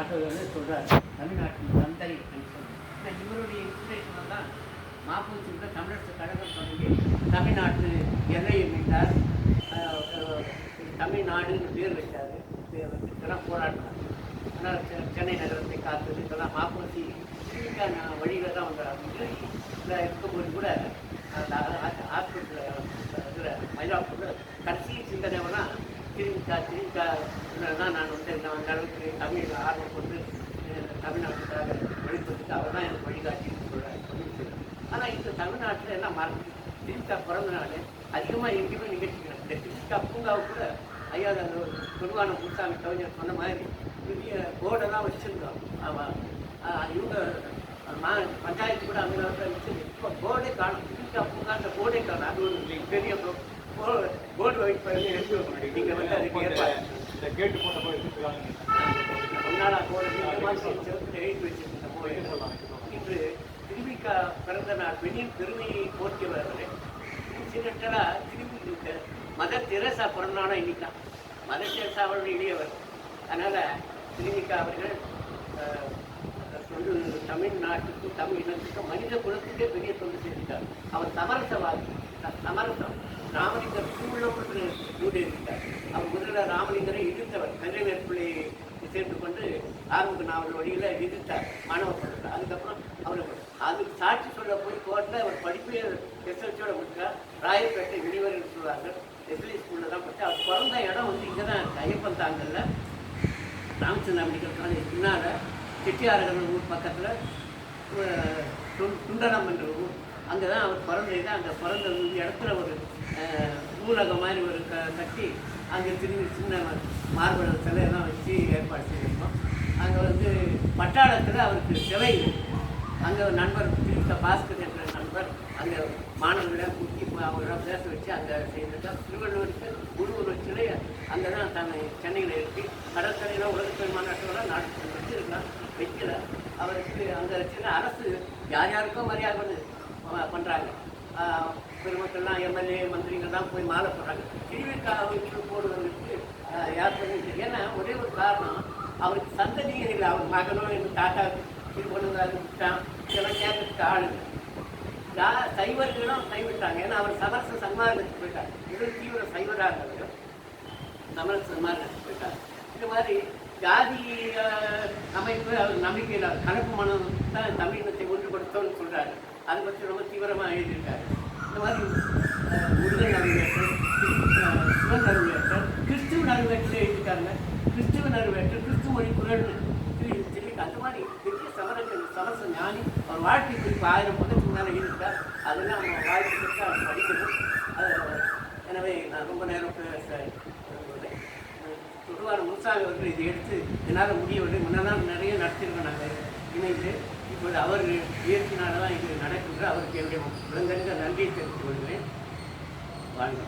பாராட்டுவதில் சொல்கிறார் தமிழ்நாட்டின் தந்தை அப்படின்னு சொல்லி. இவருடைய இன்ஸ்பிரேஷன் தான் மாப்பூச்சியில் தமிழரசு கழகம் தொடங்கி தமிழ்நாட்டு எல்லையை மீட்டார், தமிழ்நாடுன்னு பேர் வச்சார், இதெல்லாம் போராடினார். ஆனால் சென்னை நகரத்தை காத்தது இதெல்லாம் மாப்பூச்சி வழியில் தான் வந்தார். இதில் இருக்கும்போது கூட அந்த ஹாஸ்பிட்டலில் இருக்கிற மயிலாப்பூரில் கடைசி சிந்தனைனா திருவிக்கா தான் நான் வந்து அந்த அளவுக்கு தமிழ் ஆர்வம் கொண்டு தமிழ்நாட்டுக்காக வெளிப்படுத்தி அவர் தான் எனக்கு வழிகாட்டின்னு சொல்கிறார். ஆனால் இந்த தமிழ்நாட்டில் எல்லாம் மறந்து திருவிக்கா பிறந்த நாள் அதிகமாக எங்கேயுமே நிகழ்ச்சிக்கிறேன். இந்த திருவிக்கா பூங்காவை கூட ஐயா அந்த பொதுவான முத்தாமி கவிஞர் சொன்ன மாதிரி பெரிய போர்டெல்லாம் வச்சுருந்தோம். ஆமாம், இவங்க பஞ்சாயத்து கூட அந்த வச்சு இப்போ போர்டே காணும். திருவிக்கா பூங்கா அந்த போர்டே காணும். அது ஒரு பெரிய போர்டு வைட் பண்ணி எடுத்து வைக்கணும். நீங்கள் வந்து அதுக்கு ஏற்பாடு கேட்டு போட்ட போய் முன்னாள் போர்டு எழுதி வச்சுருந்த போய் சொல்லலாம். இன்று திருவிக்கா பிறந்த நாள் பெண்ணின் பெருமையை போற்றியவர்களே இன்சிடென்டலாக திரும்பி மதர் தெரசா பிறந்தானா இன்னைக்கு தான். மதர் தெரசா அவர்கள் இளையவர். அதனால் திருவிக்கா அவர்கள் தொண்டு தமிழ்நாட்டுக்கும் தமிழ் இனத்துக்கும் மனித குலத்துக்கே பெரிய தொண்டு செஞ்சுட்டார். அவர் சமரசவாதி. சமரசம் ராமலிங்கர் சூழலுக்கு மூடியிருக்கார். அவர் முதல்ல ராமலிங்கரை எதிர்த்தவர். கங்கை வேற்பிள்ளையை சேர்த்து கொண்டு ஆரம்ப நாவல் வழியில் எதிர்த்தார், மாணவர் படுத்தார். அதுக்கப்புறம் அவர் அதுக்கு சாட்சி சொல்ல போய் கோர்ட்டில் அவர் படிப்பே எஸ்எல்சியோட முடிச்சார். ராயப்பேட்டை வெளிவர்கள் சொல்லுவாங்க. எஸ்எல்சி ஸ்கூலில் தான் படித்தார். அவர் பிறந்த இடம் வந்து இங்கே தான் இருக்குது. ஐயப்பன் தாங்கல்ல ராமச்சந்திர மெடிக்கல் காலேஜ் பின்னால் செட்டியாரர்கள் ஊர் பக்கத்தில் துண்டனம் என்ற ஊர். அங்கே தான் அவர் பிறந்தது. அங்கே பிறந்த இடத்துல ஒரு நூலகம் மாதிரி ஒரு கட்டி அங்கே திரும்பி சின்ன மார்பல் சிலையெல்லாம் வச்சு ஏற்பாடு செய்திருக்கோம். அங்கே வந்து பட்டாளத்தில் அவருக்கு சிலை. அங்கே ஒரு நண்பர் திருவிக்கா பாஸ்கர் என்ற நண்பர் அங்கே மாணவர்களெல்லாம் கூட்டி அவங்களெல்லாம் பேச வச்சு அங்கே செய்திருக்கார். திருவள்ளுவருக்கு ஒரு சிலை அங்கே தான் சென்னையில் இருக்கு. கடற்கரையில் உலகத்தொழில் மாநாட்டோட நாட்டு வச்சுருக்கலாம், வைக்கல. அவருக்கு அங்கே வச்சுன்னா அரசு யார் யாருக்கோ மரியாதை பண்ணுறாங்க. பெருமக்கள்லாம் எம்எல்ஏ மந்திரிகள்லாம் போய் மாலை போடுறாங்க. திருவிக்காவுக்கு போடுவதற்கு யார் பண்ணி. ஏன்னா ஒரே ஒரு காரணம், அவருக்கு சந்ததிகள் இல்லை. அவர் மகனோ எங்கள் தாத்தா இது கொண்டுதான் இதெல்லாம் கேட்கறதுக்கு ஆளுங்க. சைவர்களும் கைவிட்டாங்க. ஏன்னா அவர் சமரச சன்மார்க்கத்துக்கு போயிட்டார். இது தீவிர சைவராக இருந்தவர் சமரச சன்மார்க்கத்துக்கு போயிட்டார். இந்த மாதிரி ஜாதி அமைப்பு அவர் நம்பிக்கையில் கலப்பு மனம் தான் தமிழினத்தை ஒன்றுபடுத்தோன்னு சொல்கிறாரு. அதை பற்றி ரொம்ப தீவிரமாக எழுதியிருக்காரு. இந்த மாதிரி முருகன் நறுவேற்றல், சிவன் நறுவேற்றல், கிறிஸ்துவ நறுவேற்றல் எழுதியிருக்காங்க. கிறிஸ்துவ நறுவேற்றல், கிறிஸ்துவ மொழி குரல்னு திருவிக்கா அந்த மாதிரி பெரிய சமரச ஞானி. அவர் வாழ்க்கை குறிப்பு 1000 பக்கத்துக்கு மேலே எழுதியிருக்கார். அதெல்லாம் நம்ம வாழ்க்கைக்கு அவர் படிக்கணும். எனவே நான் ரொம்ப நேரம் பொதுவான முன்சாமி அவர்கள் இதை எடுத்து என்னால் முடியவில்லை. முன்னெல்லாம் நிறைய நடத்திருக்கோம் நாங்கள் இணைந்து. இப்போது அவர் இயற்கையினால தான் இது நடக்கின்ற அவருக்கு என்னுடைய உடனடியாக நன்றியை தெரிவித்துக் கொள்கிறேன். வாழ்க.